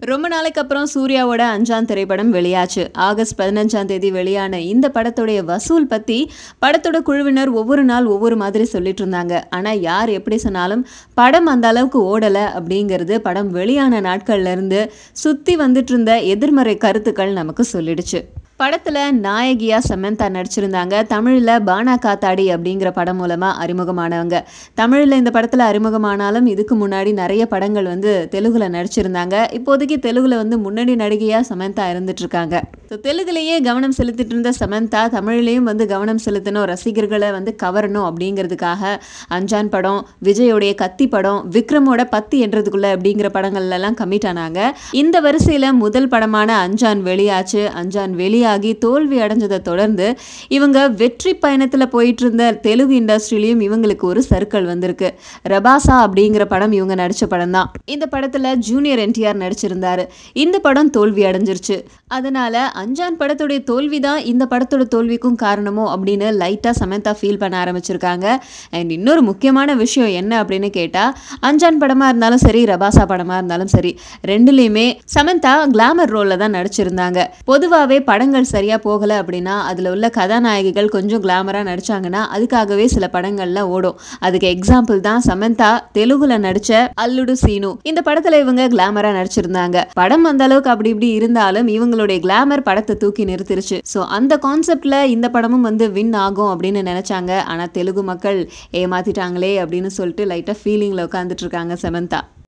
ரொம்ப நாளைக்கு அப்புறம் சூர்யாவோட 5ஆம் திரைப்படம் வெளியாச்சு. ஆகஸ்ட் 15ஆம் தேதி வெளியான இந்த படத்துடைய வசூல் பத்தி படத்தோட குழுவினர் ஒவ்வொரு நாள் ஒவ்வொரு மாதிரி சொல்லிட்டு இருந்தாங்க. ஆனா யார் எப்படி சொன்னாலும் படம் அந்த அளவுக்கு ஓடல அப்படிங்கிறது படம் வெளியான நாட்கள்ல இருந்து சுத்தி வந்துட்டு இருந்த எதிர்மறை கருத்துக்கள் நமக்கு சொல்லிடுச்சு. படத்துல நாயகியா சமந்தா நடிச்சிருந்தாங்க. தமிழ்ல பானா காத்தாடி அப்படிங்கிற படம் மூலமா அறிமுகமானவங்க. தமிழ்ல இந்த படத்துல அறிமுகமானாலும் இதுக்கு முன்னாடி நிறைய படங்கள் தெலுங்குல நடிச்சிருந்தாங்க. இப்போதைக்கு தெலுங்குல முன்னணி நடிகையா சமந்தா இருந்துட்டு இருக்காங்க. தெலுங்குலயே கவனம் செலுத்திட்டு இருந்த சமந்தா தமிழ்லயும் கவனம் செலுத்தணும், ரசிகர்களை கவரணும் அப்படிங்கிறதுக்காக அஞ்சான் படம், விஜயோடைய கத்தி படம், விக்ரமோட பத்து என்றதுக்குள்ள அப்படிங்கிற படங்கள்ல எல்லாம் கமிட் ஆனாங்க. இந்த வரிசையில முதல் படமான அஞ்சான் வெளியாச்சு. அஞ்சான் வெளியாகி தோல்வி அடைஞ்சதை தொடர்ந்து இவங்க வெற்றி பயணத்துல போயிட்டு இருந்த தெலுங்கு இண்டஸ்ட்ரியிலையும் இவங்களுக்கு ஒரு சர்க்கிள் வந்திருக்கு. ரபாசா அப்படிங்கிற படம் இவங்க நடிச்ச படம் தான். இந்த படத்துல ஜூனியர் என்டிஆர் நடிச்சிருந்தாரு. இந்த படம் தோல்வி அடைஞ்சிருச்சு. அதனால அஞ்சான் படத்துடைய தோல்விதான் இந்த படத்தோட தோல்விக்கும் காரணமோ அப்படின்னு லைட்டா சமந்தா ஃபீல் பண்ண ஆரம்பிச்சிருக்காங்க. அண்ட் இன்னொரு முக்கியமான விஷயம் என்ன அப்படின்னு கேட்டா, அஞ்சான் படமா இருந்தாலும் சரி, ரபாசா படமா இருந்தாலும் சரி, ரெண்டுலயுமே சமந்தா கிளாமர் ரோல்ல தான் நடிச்சிருந்தாங்க. பொதுவாகவே படங்கள் சரியா போகல அப்படின்னா அதுல உள்ள கதாநாயகிகள் கொஞ்சம் கிளாமரா நடிச்சாங்கன்னா அதுக்காகவே சில படங்கள்ல ஓடும். அதுக்கு எக்ஸாம்பிள் தான் சமந்தா தெலுங்குல நடிச்ச அல்லுடு சீனு. இந்த படத்துல இவங்க கிளாமரா நடிச்சிருந்தாங்க. படம் அந்த அளவுக்கு அப்படி இப்படி இருந்தாலும் இவங்களுடைய கிளாமர் படத்தை தூக்கி நிறுத்திருச்சு. ஸோ அந்த கான்செப்ட்ல இந்த படமும் வின் ஆகும் அப்படின்னு நினைச்சாங்க. ஆனா தெலுங்கு மக்கள் ஏமாத்திட்டாங்களே அப்படின்னு சொல்லிட்டு லைட்டா ஃபீலிங்ல உட்காந்துட்டு இருக்காங்க சமந்தா.